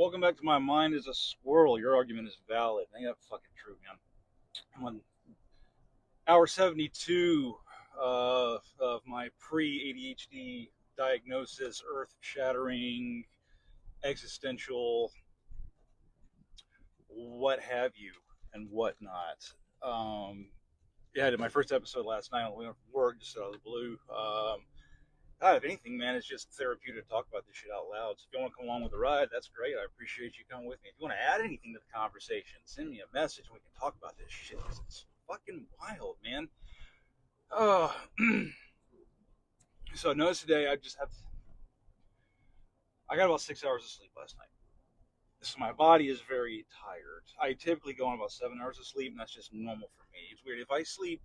Welcome back to My Mind is a Squirrel. Your argument is valid. Ain't that fucking true, man? I'm on hour 72 of my pre ADHD diagnosis, earth shattering, existential, what have you, and whatnot. Um, yeah, I did my first episode last night on the way home from work, just out of the blue. God, if anything, man, it's just therapeutic to talk about this shit out loud. So if you want to come along with the ride, that's great. I appreciate you coming with me. If you want to add anything to the conversation, send me a message. We can talk about this shit. It's fucking wild, man. Oh, so notice today I got about 6 hours of sleep last night. So my body is very tired. I typically go on about 7 hours of sleep, and that's just normal for me. It's weird. If I sleep,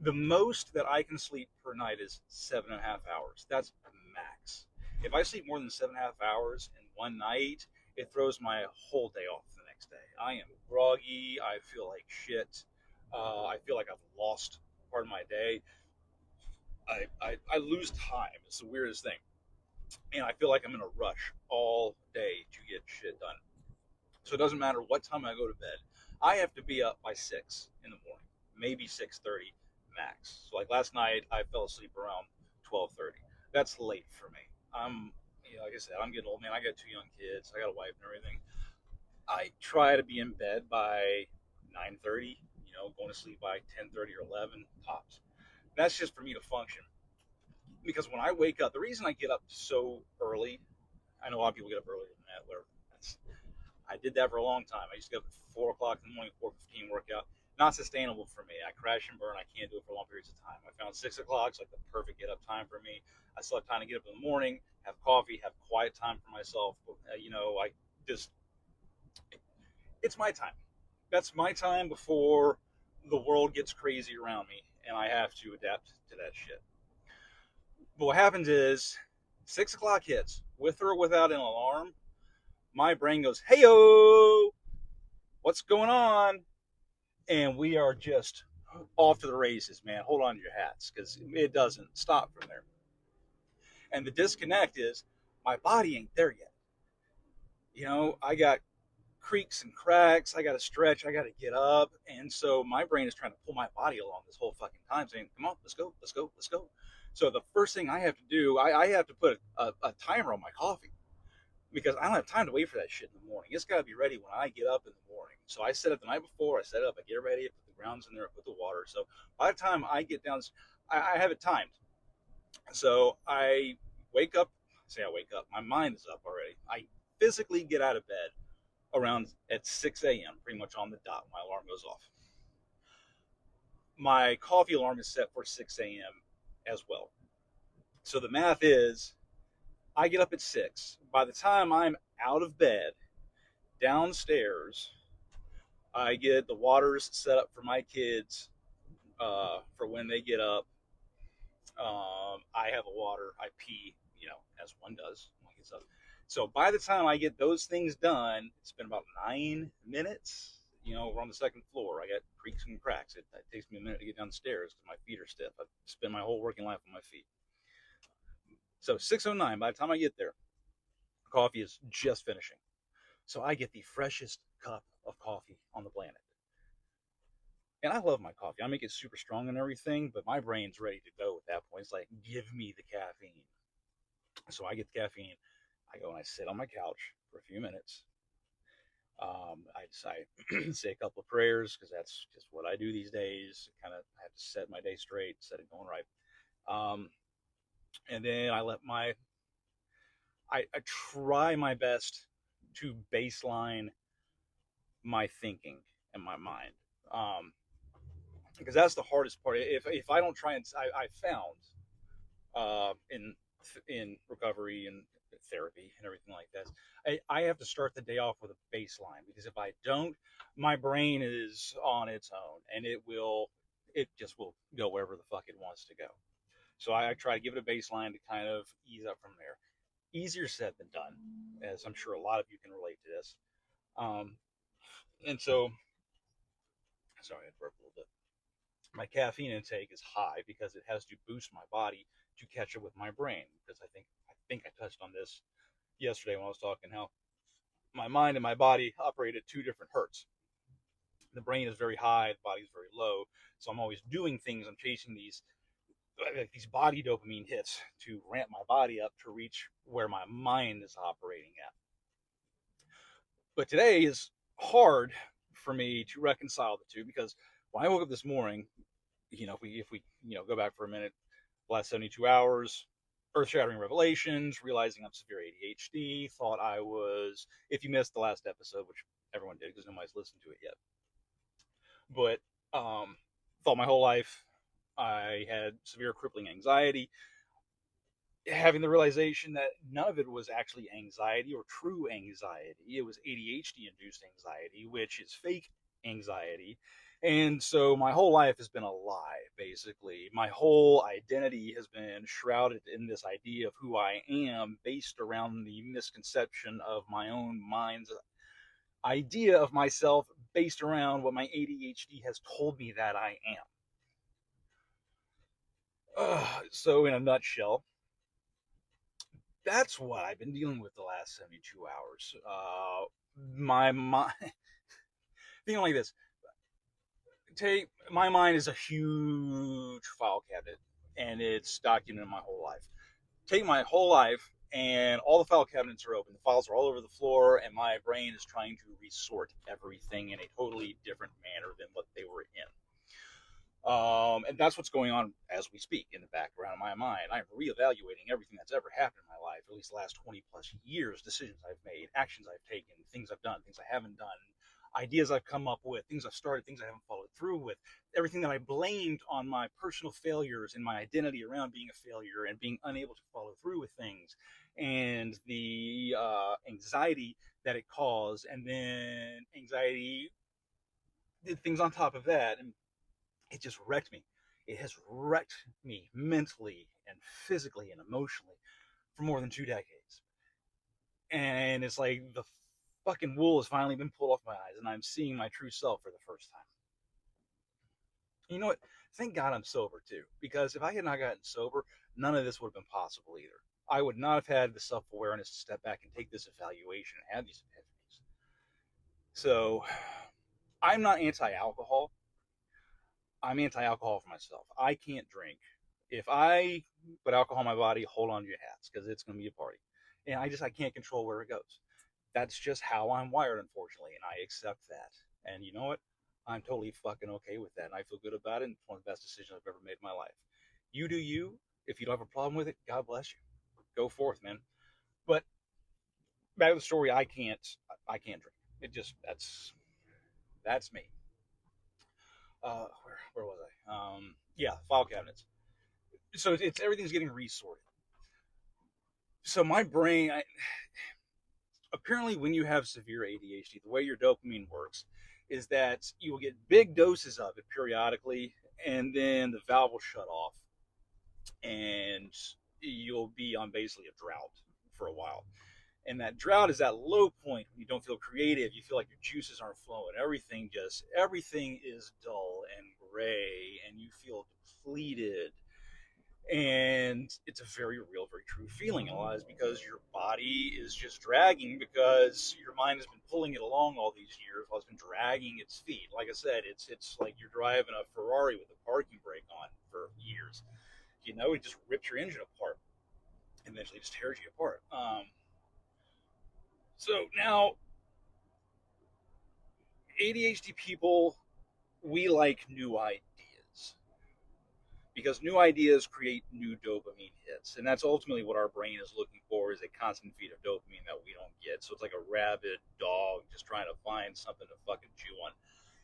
the most that I can sleep per night is 7.5 hours. That's max. If I sleep more than 7.5 hours in one night, it throws my whole day off the next day. I am groggy. I feel like shit. I feel like I've lost part of my day. I lose time. It's the weirdest thing. And I feel like I'm in a rush all day to get shit done. So it doesn't matter what time I go to bed. I have to be up by 6 in the morning, maybe 6:30 max. So like last night, I fell asleep around 12:30. That's late for me. Like I said, I'm getting old, man. I got two young kids. I got a wife and everything. I try to be in bed by 9:30. Going to sleep by 10:30 or 11 tops. That's just for me to function. Because when I wake up, the reason I get up so early, I know a lot of people get up earlier than that. Where I did that for a long time. I used to get up at 4 o'clock in the morning, 4:15 workout. Not sustainable for me. I crash and burn. I can't do it for long periods of time. I found 6 o'clock is like the perfect get up time for me. I still have time to get up in the morning, have coffee, have quiet time for myself. I just it's my time. That's my time before the world gets crazy around me, and I have to adapt to that shit. But what happens is 6 o'clock hits, with or without an alarm. My brain goes, "Heyo, what's going on?" And we are just off to the races, man. Hold on to your hats because it doesn't stop from there. And the disconnect is my body ain't there yet. I got creaks and cracks. I got to stretch. I got to get up. And so my brain is trying to pull my body along this whole fucking time, saying, "Come on, let's go, let's go, let's go." So the first thing I have to do, I have to put a timer on my coffee because I don't have time to wait for that shit in the morning. It's got to be ready when I get up in the morning. So I set it the night before. I set it up. I get ready. I put the grounds in there. I put the water. So by the time I get down, I have it timed. So I wake up. Say I wake up. My mind is up already. I physically get out of bed around at 6 a.m. pretty much on the dot. My alarm goes off. My coffee alarm is set for 6 a.m. as well. So the math is I get up at 6. By the time I'm out of bed, downstairs, I get the waters set up for my kids for when they get up. I have a water. I pee, as one does when he gets up. So by the time I get those things done, it's been about 9 minutes. We're on the second floor. I got creaks and cracks. It takes me a minute to get downstairs because my feet are stiff. I've spent my whole working life on my feet. So 6:09. By the time I get there, coffee is just finishing. So I get the freshest cup of coffee on the planet. And I love my coffee. I make it super strong and everything, but my brain's ready to go at that point. It's like, give me the caffeine. So I get the caffeine. I go and I sit on my couch for a few minutes. I decide say a couple of prayers because that's just what I do these days. Kind of have to set my day straight, set it going right. And then I try my best to baseline my thinking and my mind. Because that's the hardest part. If I don't try and I found in recovery and therapy and everything like that, I have to start the day off with a baseline because if I don't, my brain is on its own and it just will go wherever the fuck it wants to go. So I try to give it a baseline to kind of ease up from there. Easier said than done, as I'm sure a lot of you can relate to this. Um, and so, sorry, I burped a little bit. My caffeine intake is high because it has to boost my body to catch up with my brain. Because I think I touched on this yesterday when I was talking how my mind and my body operate at two different hertz. The brain is very high, the body is very low. So I'm always doing things. I'm chasing these body dopamine hits to ramp my body up to reach where my mind is operating at. But today is hard for me to reconcile the two because when I woke up this morning, if we go back for a minute, last 72 hours, earth-shattering revelations, realizing I'm severe ADHD, thought I was, if you missed the last episode, which everyone did because nobody's listened to it yet, but thought my whole life I had severe crippling anxiety, having the realization that none of it was actually anxiety or true anxiety. It was ADHD induced anxiety, which is fake anxiety. And so my whole life has been a lie, basically. My whole identity has been shrouded in this idea of who I am based around the misconception of my own mind's idea of myself based around what my ADHD has told me that I am. So in a nutshell, that's what I've been dealing with the last 72 hours. My mind, thinking like this, my mind is a huge file cabinet, and it's documented my whole life. Take my whole life, and all the file cabinets are open. The files are all over the floor, and my brain is trying to resort everything in a totally different manner than what they were in. And that's what's going on as we speak in the background of my mind. I'm reevaluating everything that's ever happened in my life, at least the last 20 plus years, decisions I've made, actions I've taken, things I've done, things I haven't done, ideas I've come up with, things I've started, things I haven't followed through with, everything that I blamed on my personal failures and my identity around being a failure and being unable to follow through with things, and the anxiety that it caused, and then anxiety did things on top of that, and it just wrecked me. It has wrecked me mentally and physically and emotionally for more than 2 decades. And it's like the fucking wool has finally been pulled off my eyes, and I'm seeing my true self for the first time. You know what? Thank God I'm sober too, because if I had not gotten sober, none of this would have been possible either. I would not have had the self awareness to step back and take this evaluation and have these epiphanies. So I'm not anti alcohol. I'm anti-alcohol for myself. I can't drink. If I put alcohol in my body, hold on to your hats because it's going to be a party. And I can't control where it goes. That's just how I'm wired, unfortunately, and I accept that. And you know what? I'm totally fucking okay with that, and I feel good about it, and it's one of the best decisions I've ever made in my life. You do you. If you don't have a problem with it, God bless you. Go forth, man. But back to the story, I can't drink. It just that's me. Where was I? Yeah, file cabinets. So it's everything's getting resorted. So my brain, apparently, when you have severe ADHD, the way your dopamine works is that you will get big doses of it periodically, and then the valve will shut off, and you'll be on basically a drought for a while. And that drought is that low point when you don't feel creative. You feel like your juices aren't flowing. Everything is dull and gray, and you feel depleted. And it's a very real, very true feeling. A lot is because your body is just dragging because your mind has been pulling it along all these years while it's been dragging its feet. Like I said, it's like you're driving a Ferrari with a parking brake on for years. It just rips your engine apart and eventually just tears you apart. So now ADHD people, we like new ideas because new ideas create new dopamine hits, and that's ultimately what our brain is looking for, is a constant feed of dopamine that we don't get. So it's like a rabid dog just trying to find something to fucking chew on.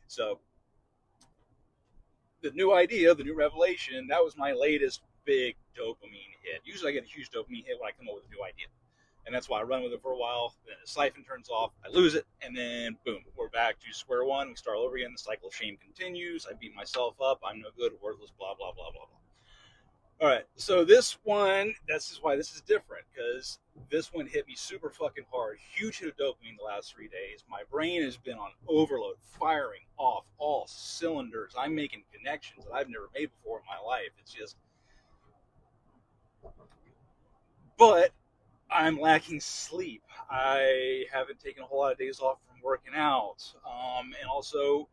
So the new idea, the new revelation, that was my latest big dopamine hit. Usually I get a huge dopamine hit when I come up with a new idea, and that's why I run with it for a while. Then the siphon turns off, I lose it, and then boom, we're back to square one. We start all over again. The cycle of shame continues. I beat myself up. I'm no good, worthless, blah blah blah blah blah. All right, so this one, this is why this is different, because this one hit me super fucking hard. Huge hit of dopamine the last 3 days. My brain has been on overload, firing off all cylinders. I'm making connections that I've never made before in my life. It's just, but I'm lacking sleep. I haven't taken a whole lot of days off from working out. And also,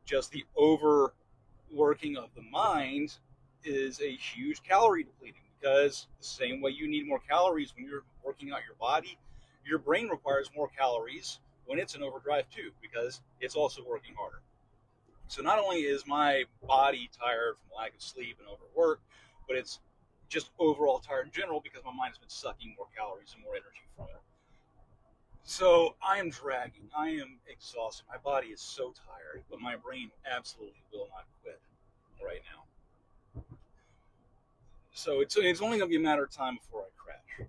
just the overworking of the mind is a huge calorie depleting, because the same way you need more calories when you're working out your body, your brain requires more calories when it's in overdrive too, because it's also working harder. So not only is my body tired from lack of sleep and overwork, but it's just overall tired in general because my mind has been sucking more calories and more energy from it. So I am dragging. I am exhausted. My body is so tired, but my brain absolutely will not quit right now. So it's only going to be a matter of time before I crash.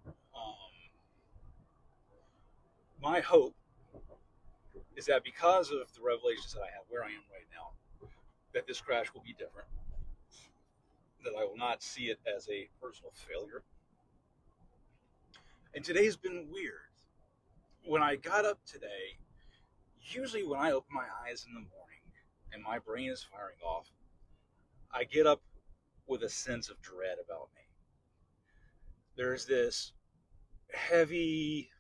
My hope is that because of the revelations that I have where I am right now, that this crash will be different. That I will not see it as a personal failure. And today's been weird. When I got up today, usually when I open my eyes in the morning and my brain is firing off, I get up with a sense of dread about me. There's this heavy,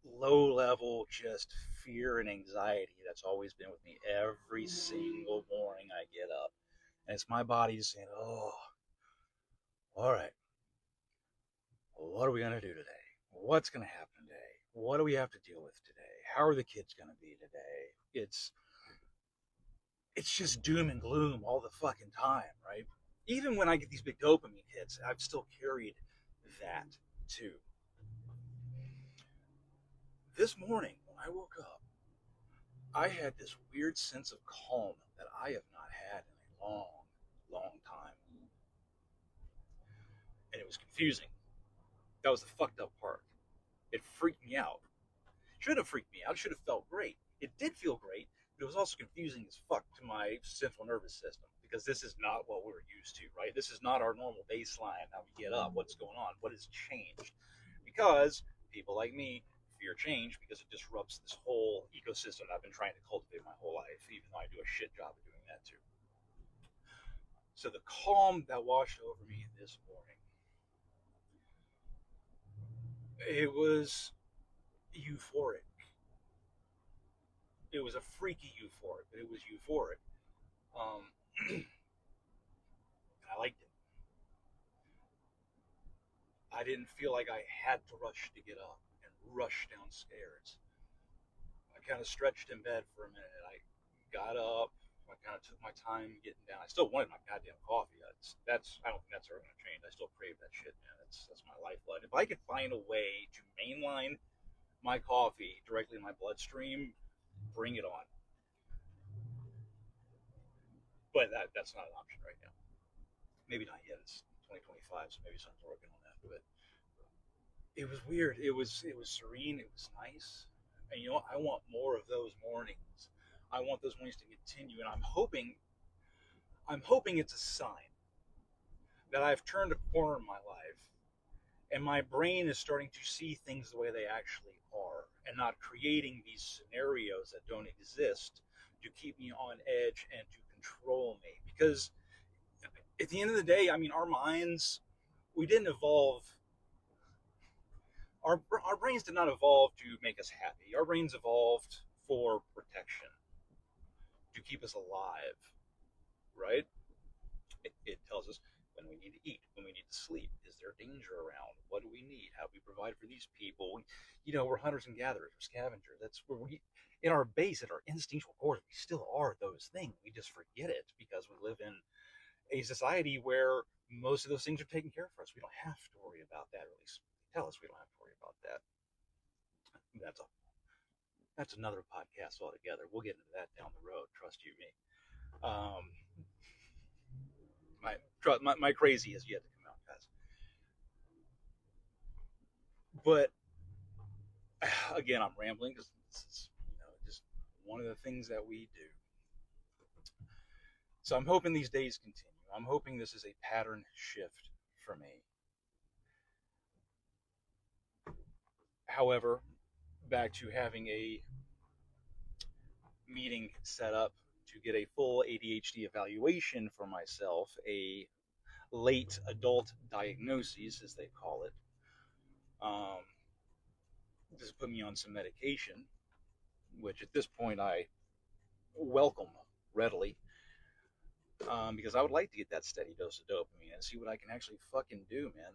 low level, just fear and anxiety that's always been with me every single morning I get up. And it's my body saying, oh, all right, what are we going to do today? What's going to happen today? What do we have to deal with today? How are the kids going to be today? It's just doom and gloom all the fucking time, right? Even when I get these big dopamine hits, I've still carried that too. This morning, when I woke up, I had this weird sense of calm that I have not had in a long, long time. And it was confusing. That was the fucked up part. It freaked me out. Should have freaked me out. It should have felt great. It did feel great, but it was also confusing as fuck to my central nervous system, because this is not what we're used to, right? This is not our normal baseline, how we get up, what's going on, what has changed. Because people like me fear change because it disrupts this whole ecosystem I've been trying to cultivate my whole life, even though I do a shit job of doing that too. So the calm that washed over me this morning, it was euphoric. It was a freaky euphoric, but it was euphoric. Um, I liked it. I didn't feel like I had to rush to get up and rush downstairs. I kind of stretched in bed for a minute. I got up. I kind of took my time getting down. I still wanted my goddamn coffee. That's I don't think that's ever going to change. I still crave that shit, man. That's my lifeblood. If I could find a way to mainline my coffee directly in my bloodstream, bring it on. But that's not an option right now. Maybe not yet. It's 2025, so maybe someone's working on that. But it was weird. It was serene. It was nice. And you know, I want more of those mornings. I want those mornings to continue, and I'm hoping it's a sign that I've turned a corner in my life, and my brain is starting to see things the way they actually are, and not creating these scenarios that don't exist to keep me on edge and to control me. Because at the end of the day, I mean, our minds, we didn't evolve. Our brains did not evolve to make us happy. Our brains evolved for protection, to keep us alive, right? It tells us when we need to eat, when we need to sleep. Is there danger around? What do we need? How do we provide for these people? We're hunters and gatherers, we're scavengers. That's where in our base, at our instinctual core, we still are those things. We just forget it because we live in a society where most of those things are taken care of for us. We don't have to worry about that, or at least tell us we don't have to worry about that. That's a that's another podcast altogether. We'll get into that down the road. Trust you me. Um, my crazy has yet to come out, guys. But again, I'm rambling because this is just one of the things that we do. So I'm hoping these days continue. I'm hoping this is a pattern shift for me. However, back to having a meeting set up to get a full ADHD evaluation for myself, a late adult diagnosis, as they call it. just put me on some medication, which at this point I welcome readily, because I would like to get that steady dose of dopamine and see what I can actually fucking do, man.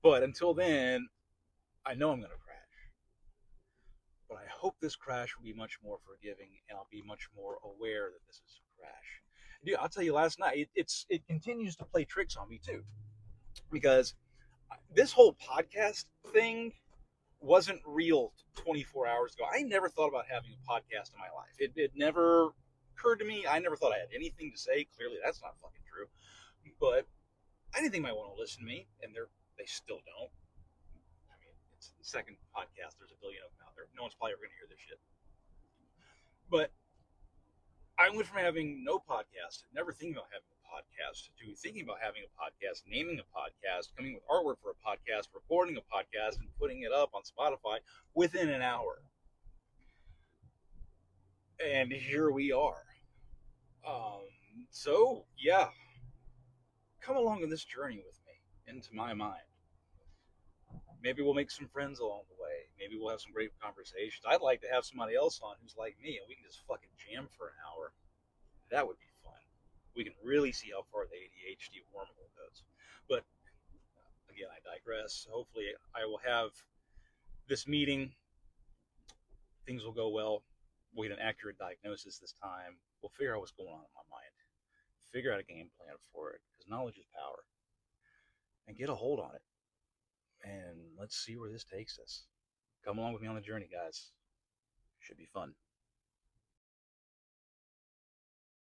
But until then, I know I'm gonna crash. But I hope this crash will be much more forgiving, and I'll be much more aware that this is a crash. Dude, I'll tell you, last night it continues to play tricks on me too, because this whole podcast thing wasn't real 24 hours ago. I never thought about having a podcast in my life. It never occurred to me. I never thought I had anything to say. Clearly, that's not fucking true. But I didn't think they might want to listen to me, and they still don't. I mean, it's the second podcast. There's a billion of them out there. No one's probably ever going to hear this shit. But I went from having no podcast, never thinking about having a podcast, to thinking about having a podcast, naming a podcast, coming with artwork for a podcast, recording a podcast, and putting it up on Spotify within an hour. And here we are. So, yeah, come along on this journey with me into my mind. Maybe we'll make some friends along the way. Maybe we'll have some great conversations. I'd like to have somebody else on who's like me, and we can just fucking jam for an hour. That would be fun. We can really see how far the ADHD wormhole goes. But again, I digress. Hopefully, I will have this meeting. Things will go well. We'll get an accurate diagnosis this time. We'll figure out what's going on in my mind. Figure out a game plan for it, because knowledge is power. And get a hold on it. And let's see where this takes us. Come along with me on the journey, guys. Should be fun.